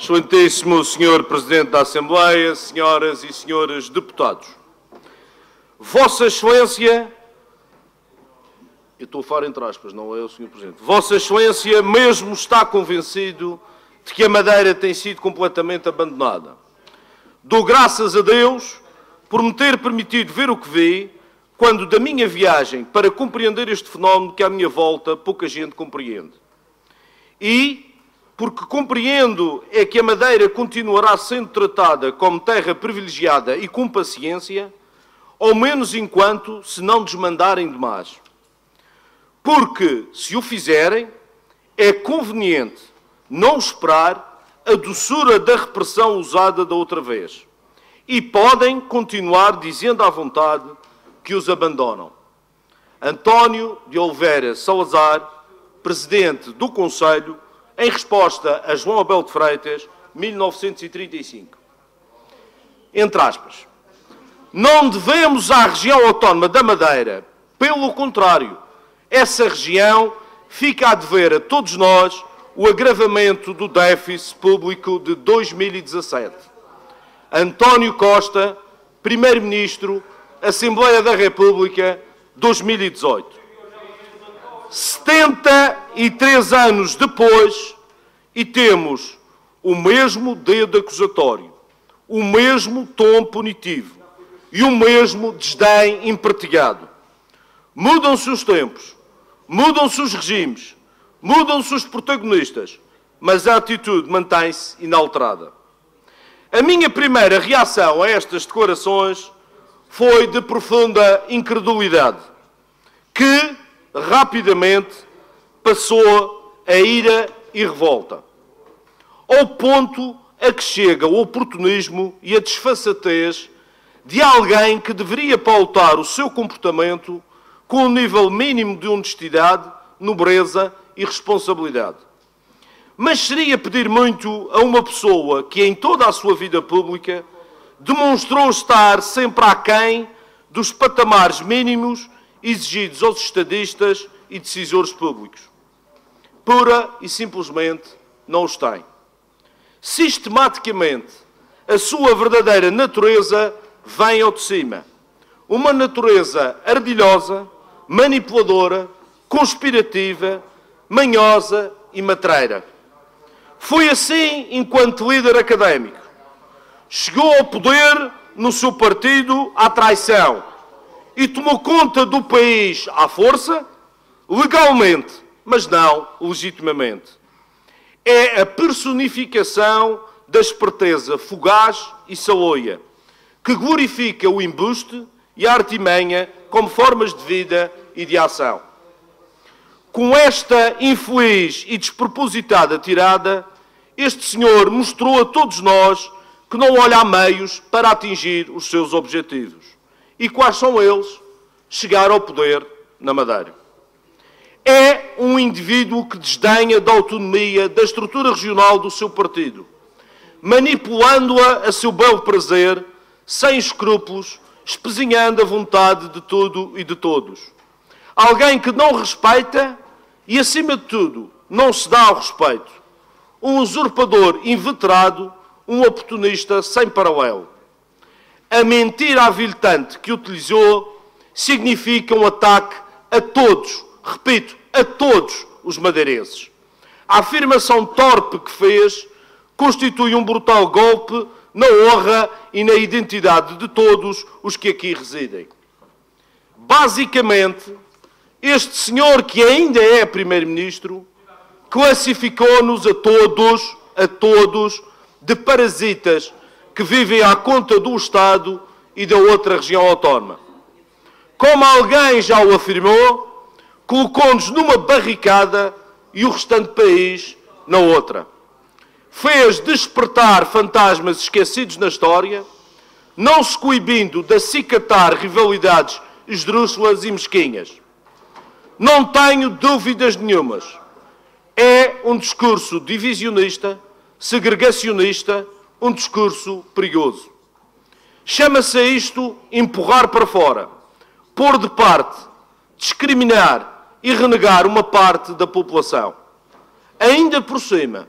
Excelentíssimo Sr. Presidente da Assembleia, senhoras e senhores deputados, Vossa Excelência, eu estou a falar entre aspas, não é o Sr. Presidente, Vossa Excelência mesmo está convencido de que a Madeira tem sido completamente abandonada. Dou graças a Deus por me ter permitido ver o que vi, quando da minha viagem para compreender este fenómeno que à minha volta pouca gente compreende. E porque compreendo é que a Madeira continuará sendo tratada como terra privilegiada e com paciência, ao menos enquanto se não desmandarem demais. Porque, se o fizerem, é conveniente não esperar a doçura da repressão usada da outra vez. E podem continuar dizendo à vontade que os abandonam. António de Oliveira Salazar, Presidente do Conselho, em resposta a João Abel de Freitas, 1935. Entre aspas. Não devemos à região autónoma da Madeira. Pelo contrário, essa região fica a dever a todos nós o agravamento do déficit público de 2017. António Costa, Primeiro-Ministro, Assembleia da República, 2018. 73 anos depois, e temos o mesmo dedo acusatório, o mesmo tom punitivo e o mesmo desdém impartilhado. Mudam-se os tempos, mudam-se os regimes, mudam-se os protagonistas, mas a atitude mantém-se inalterada. A minha primeira reação a estas declarações foi de profunda incredulidade, que rapidamente passou a ira e revolta, ao ponto a que chega o oportunismo e a desfaçatez de alguém que deveria pautar o seu comportamento com um nível mínimo de honestidade, nobreza e responsabilidade. Mas seria pedir muito a uma pessoa que em toda a sua vida pública demonstrou estar sempre aquém dos patamares mínimos exigidos aos estadistas e decisores públicos. Pura e simplesmente não os tem. Sistematicamente, a sua verdadeira natureza vem ao de cima. Uma natureza ardilhosa, manipuladora, conspirativa, manhosa e matreira. Foi assim enquanto líder académico. Chegou ao poder no seu partido à traição e tomou conta do país à força, legalmente, mas não legitimamente. É a personificação da esperteza fugaz e saloia, que glorifica o embuste e a artimanha como formas de vida e de ação. Com esta infeliz e despropositada tirada, este senhor mostrou a todos nós que não olha a meios para atingir os seus objetivos. E quais são eles? Chegar ao poder na Madeira. É um indivíduo que desdenha da autonomia da estrutura regional do seu partido, manipulando-a a seu belo prazer, sem escrúpulos, espezinhando a vontade de tudo e de todos. Alguém que não respeita e, acima de tudo, não se dá ao respeito. Um usurpador inveterado, um oportunista sem paralelo. A mentira aviltante que utilizou significa um ataque a todos, repito, a todos os madeirenses. A afirmação torpe que fez constitui um brutal golpe na honra e na identidade de todos os que aqui residem. Basicamente, este senhor, que ainda é Primeiro-Ministro, classificou-nos a todos, de parasitas que vivem à conta do Estado e da outra região autónoma. Como alguém já o afirmou, colocou-nos numa barricada e o restante país na outra. Fez despertar fantasmas esquecidos na história, não se coibindo de acicatar rivalidades esdrúxulas e mesquinhas. Não tenho dúvidas nenhumas. É um discurso divisionista, segregacionista, um discurso perigoso. Chama-se a isto empurrar para fora, pôr de parte, discriminar e renegar uma parte da população. Ainda por cima,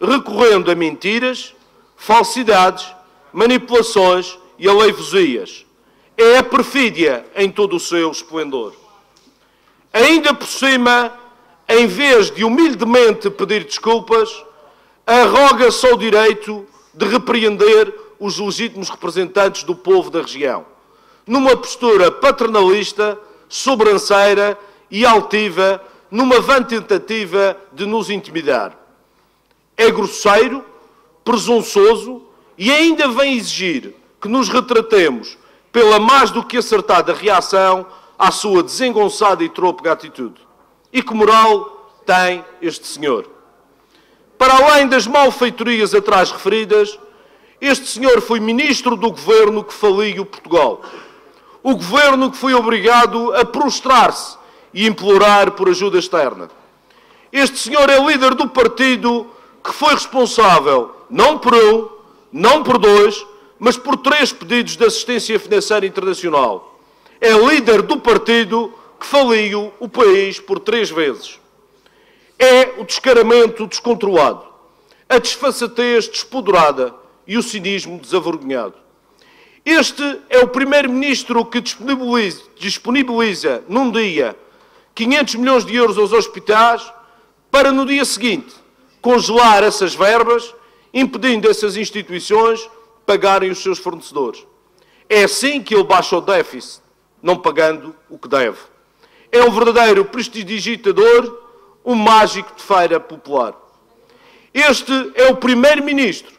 recorrendo a mentiras, falsidades, manipulações e aleivosias. É a perfídia em todo o seu esplendor. Ainda por cima, em vez de humildemente pedir desculpas, arroga-se ao direito de repreender os legítimos representantes do povo da região, numa postura paternalista, sobranceira e altiva, numa vã tentativa de nos intimidar. É grosseiro, presunçoso e ainda vem exigir que nos retratemos pela mais do que acertada reação à sua desengonçada e trôpega atitude. E que moral tem este senhor? Para além das malfeitorias atrás referidas, este senhor foi ministro do governo que faliu Portugal. O governo que foi obrigado a prostrar-se e implorar por ajuda externa. Este senhor é líder do partido que foi responsável, não por um, não por dois, mas por 3 pedidos de assistência financeira internacional. É líder do partido que faliu o país por 3 vezes. É o descaramento descontrolado, a desfaçatez despoderada e o cinismo desavergonhado. Este é o primeiro-ministro que disponibiliza num dia 500 milhões de euros aos hospitais para no dia seguinte congelar essas verbas, impedindo essas instituições pagarem os seus fornecedores. É assim que ele baixa o déficit, não pagando o que deve. É um verdadeiro prestidigitador, um mágico de feira popular. Este é o primeiro-ministro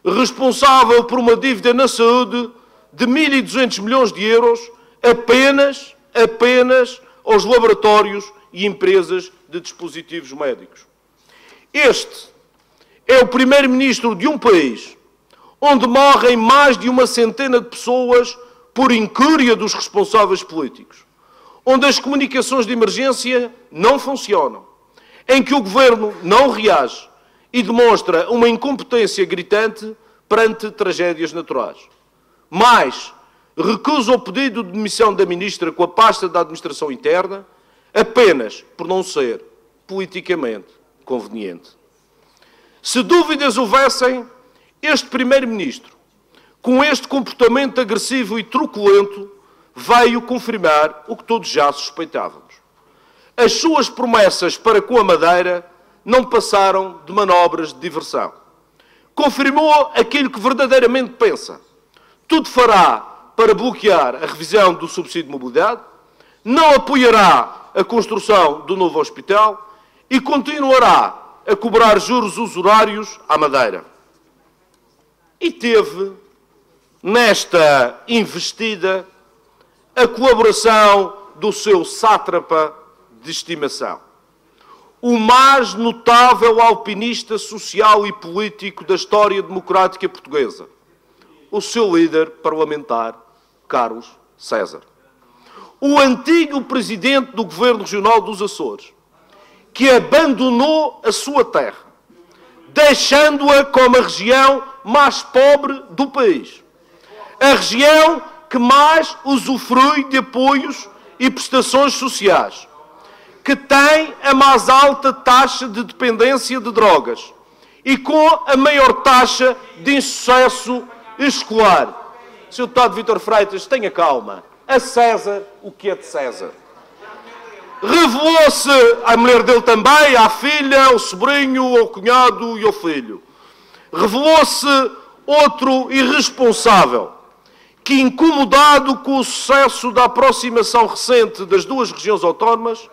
responsável por uma dívida na saúde de 1.200 milhões de euros apenas aos laboratórios e empresas de dispositivos médicos. Este é o primeiro-ministro de um país onde morrem mais de 100 de pessoas por incúria dos responsáveis políticos, onde as comunicações de emergência não funcionam, em que o governo não reage e demonstra uma incompetência gritante perante tragédias naturais. Mas recusa o pedido de demissão da ministra com a pasta da Administração Interna apenas por não ser politicamente conveniente. Se dúvidas houvessem, este primeiro-ministro, com este comportamento agressivo e truculento, veio confirmar o que todos já suspeitávamos. As suas promessas para com a Madeira não passaram de manobras de diversão. Confirmou aquilo que verdadeiramente pensa. Tudo fará para bloquear a revisão do subsídio de mobilidade, não apoiará a construção do novo hospital e continuará a cobrar juros usurários à Madeira. E teve, nesta investida, a colaboração do seu sátrapa de estimação, o mais notável alpinista social e político da história democrática portuguesa, o seu líder parlamentar, Carlos César. O antigo presidente do Governo Regional dos Açores, que abandonou a sua terra, deixando-a como a região mais pobre do país. A região que mais usufrui de apoios e prestações sociais, que tem a mais alta taxa de dependência de drogas e com a maior taxa de insucesso escolar. Sr. Deputado Vítor Freitas, tenha calma. A César o que é de César. Revelou-se à mulher dele também, à filha, ao sobrinho, ao cunhado e ao filho. Revelou-se outro irresponsável que, incomodado com o sucesso da aproximação recente das duas regiões autónomas,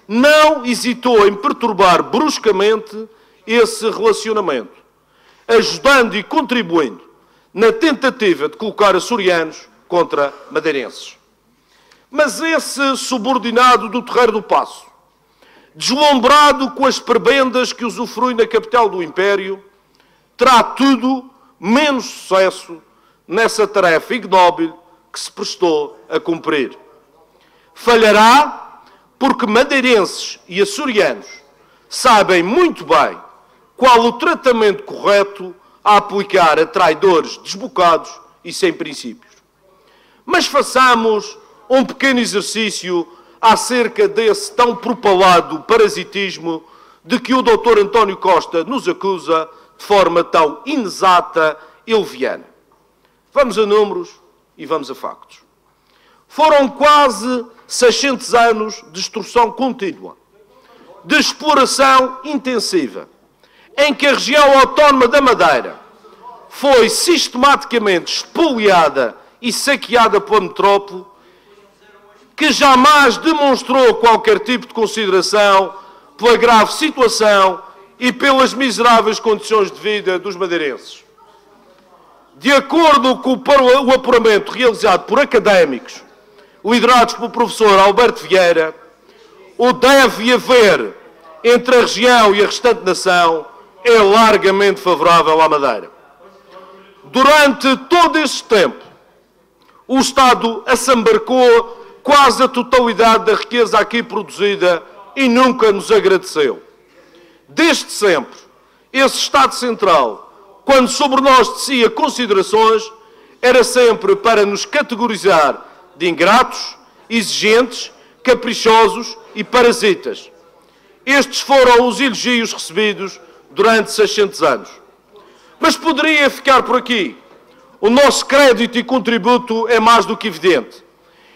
não hesitou em perturbar bruscamente esse relacionamento, ajudando e contribuindo na tentativa de colocar açorianos contra madeirenses. Mas esse subordinado do Terreiro do Paço, deslumbrado com as prebendas que usufrui na capital do Império, terá tudo menos sucesso nessa tarefa ignóbil que se prestou a cumprir. Falhará porque madeirenses e açorianos sabem muito bem qual o tratamento correto a aplicar a traidores desbocados e sem princípios. Mas façamos um pequeno exercício acerca desse tão propalado parasitismo de que o Dr. António Costa nos acusa de forma tão inexata e leviana. Vamos a números e vamos a factos. Foram quase 600 anos de extorsão contínua, de exploração intensiva, em que a região autónoma da Madeira foi sistematicamente espoliada e saqueada pela metrópole, que jamais demonstrou qualquer tipo de consideração pela grave situação e pelas miseráveis condições de vida dos madeirenses. De acordo com o apuramento realizado por académicos, liderados pelo professor Alberto Vieira, o deve haver entre a região e a restante nação é largamente favorável à Madeira. Durante todo este tempo, o Estado assambarcou quase a totalidade da riqueza aqui produzida e nunca nos agradeceu. Desde sempre, esse Estado Central, quando sobre nós tecia considerações, era sempre para nos categorizar de ingratos, exigentes, caprichosos e parasitas. Estes foram os elogios recebidos durante 600 anos. Mas poderia ficar por aqui. O nosso crédito e contributo é mais do que evidente.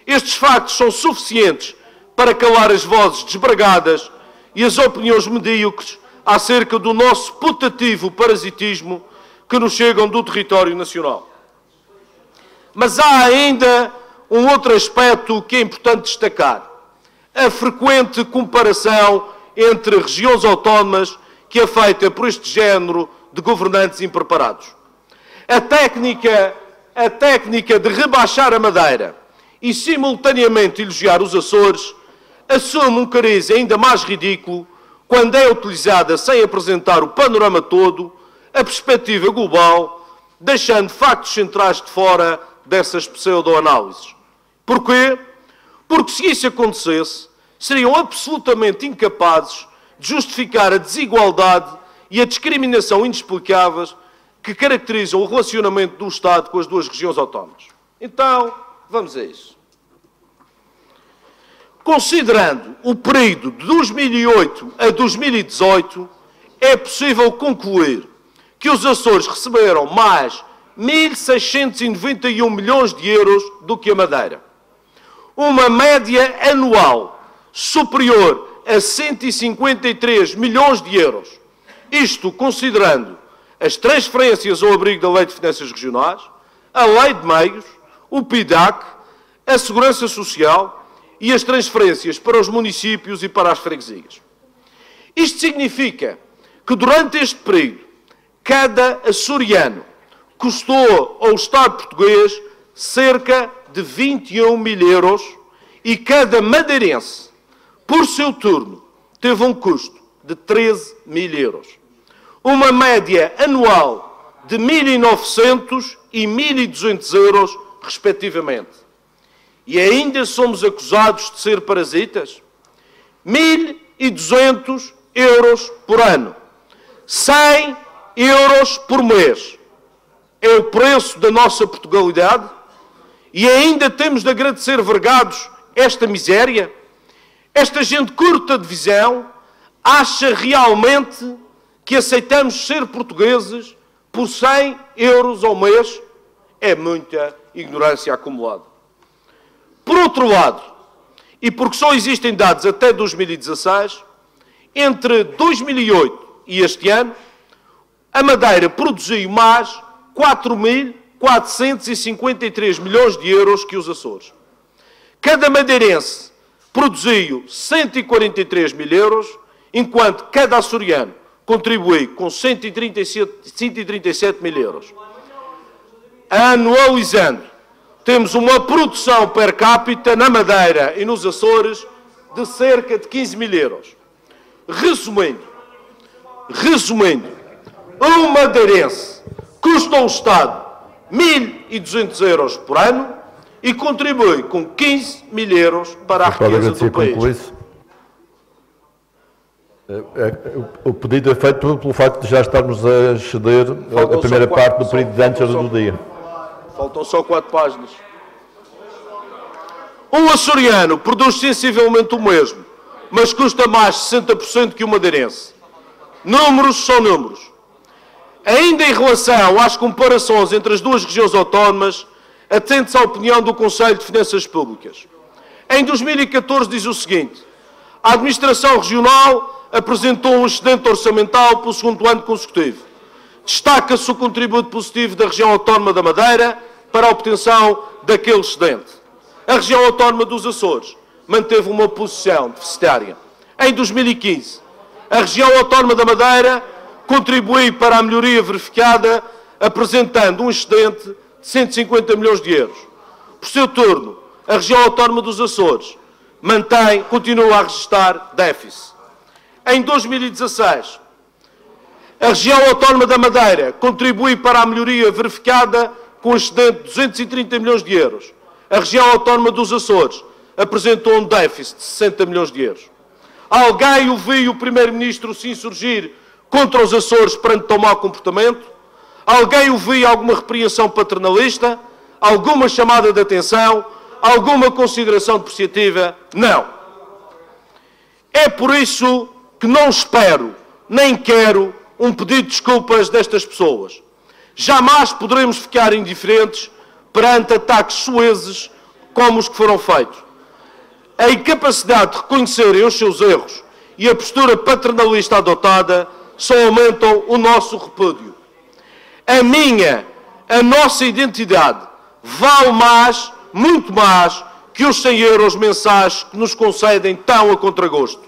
Estes factos são suficientes para calar as vozes desbragadas e as opiniões medíocres acerca do nosso putativo parasitismo que nos chegam do território nacional. Mas há ainda um outro aspecto que é importante destacar: a frequente comparação entre regiões autónomas que é feita por este género de governantes impreparados. A técnica de rebaixar a Madeira e simultaneamente elogiar os Açores assume um cariz ainda mais ridículo quando é utilizada sem apresentar o panorama todo, a perspectiva global, deixando factos centrais de fora dessas pseudo-análises. Porquê? Porque se isso acontecesse, seriam absolutamente incapazes de justificar a desigualdade e a discriminação inexplicáveis que caracterizam o relacionamento do Estado com as duas regiões autónomas. Então, vamos a isso. Considerando o período de 2008 a 2018, é possível concluir que os Açores receberam mais 1.691 milhões de euros do que a Madeira. Uma média anual superior a 153 milhões de euros. Isto considerando as transferências ao abrigo da Lei de Finanças Regionais, a Lei de Meios, o PIDAC, a Segurança Social e as transferências para os municípios e para as freguesias. Isto significa que durante este período, cada açoriano custou ao Estado português cerca de 21 mil euros e cada madeirense, por seu turno, teve um custo de 13 mil euros. Uma média anual de 1.900 e 1.200 euros, respectivamente. E ainda somos acusados de ser parasitas? 1.200 euros por ano. 100 euros por mês. É o preço da nossa Portugalidade? E ainda temos de agradecer vergados esta miséria? Esta gente curta de visão acha realmente que aceitamos ser portugueses por 100 euros ao mês? É muita ignorância acumulada. Por outro lado, e porque só existem dados até 2016, entre 2008 e este ano, a Madeira produziu mais 4.453 milhões de euros que os Açores. Cada madeirense produziu 143 mil euros, enquanto cada açoriano contribuiu com 137 mil euros. Anualizando, temos uma produção per capita na Madeira e nos Açores de cerca de 15 mil euros. Resumindo, um madeirense custa ao Estado 1.200 euros por ano e contribui com 15 mil euros para a riqueza do país. O pedido é feito pelo facto de já estarmos a exceder a primeira parte do período de antes do dia. Faltam só 4 páginas. Um açoriano produz sensivelmente o mesmo, mas custa mais 60% que o madeirense. Números são números. Ainda em relação às comparações entre as duas regiões autónomas, atente-se à opinião do Conselho de Finanças Públicas. Em 2014 diz o seguinte: a Administração Regional apresentou um excedente orçamental pelo segundo ano consecutivo. Destaca-se o contributo positivo da região autónoma da Madeira para a obtenção daquele excedente. A região autónoma dos Açores manteve uma posição deficitária. Em 2015, a região autónoma da Madeira contribuiu para a melhoria verificada, apresentando um excedente de 150 milhões de euros. Por seu turno, a região autónoma dos Açores continua a registrar déficit. Em 2016, a região autónoma da Madeira contribuiu para a melhoria verificada com um excedente de 230 milhões de euros. A região autónoma dos Açores apresentou um déficit de 60 milhões de euros. Alguém ouviu o Primeiro-Ministro se insurgir contra os Açores perante tão mau comportamento? Alguém ouviu alguma repreensão paternalista? Alguma chamada de atenção? Alguma consideração depreciativa? Não. É por isso que não espero, nem quero, um pedido de desculpas destas pessoas. Jamais poderemos ficar indiferentes perante ataques soezes como os que foram feitos. A incapacidade de reconhecerem os seus erros e a postura paternalista adotada só aumentam o nosso repúdio. A nossa identidade vale mais, muito mais, que os 100 euros mensais que nos concedem tão a contragosto.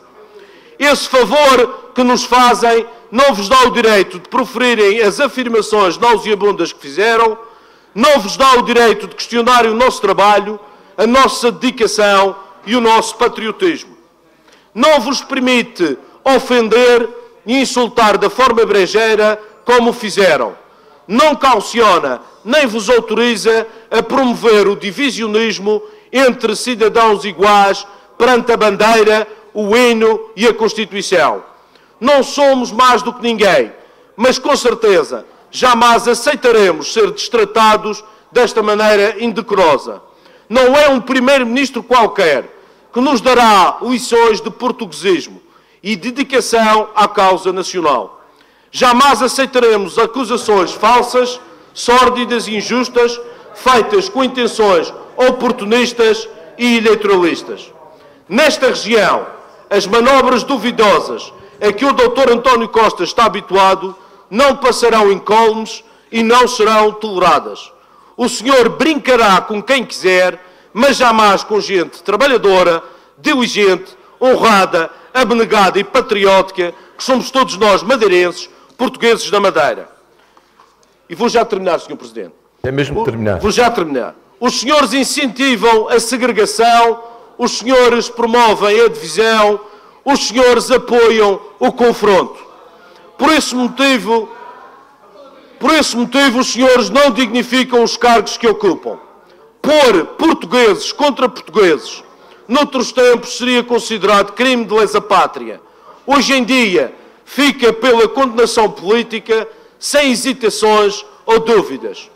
Esse favor que nos fazem não vos dá o direito de proferirem as afirmações nauseabundas que fizeram, não vos dá o direito de questionarem o nosso trabalho, a nossa dedicação e o nosso patriotismo. Não vos permite ofender e insultar da forma brejeira como o fizeram. Não cauciona nem vos autoriza a promover o divisionismo entre cidadãos iguais perante a bandeira, o hino e a Constituição. Não somos mais do que ninguém, mas com certeza jamais aceitaremos ser destratados desta maneira indecorosa. Não é um primeiro-ministro qualquer que nos dará lições de portuguesismo e dedicação à causa nacional. Jamais aceitaremos acusações falsas, sórdidas e injustas, feitas com intenções oportunistas e eleitoralistas. Nesta região, as manobras duvidosas a que o Dr. António Costa está habituado não passarão incólumes e não serão toleradas. O senhor brincará com quem quiser, mas jamais com gente trabalhadora, diligente, honrada, abnegada e patriótica, que somos todos nós madeirenses, portugueses da Madeira. E vou já terminar, Sr. Presidente. É mesmo terminar. Vou já terminar. Os senhores incentivam a segregação, os senhores promovem a divisão, os senhores apoiam o confronto. Por esse motivo, os senhores não dignificam os cargos que ocupam. Pôr portugueses contra portugueses, noutros tempos seria considerado crime de lesa pátria. Hoje em dia, fica pela condenação política, sem hesitações ou dúvidas.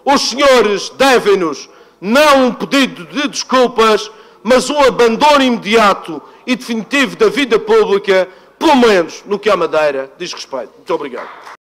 Os senhores devem-nos não um pedido de desculpas, mas um abandono imediato e definitivo da vida pública, pelo menos no que à Madeira diz respeito. Muito obrigado.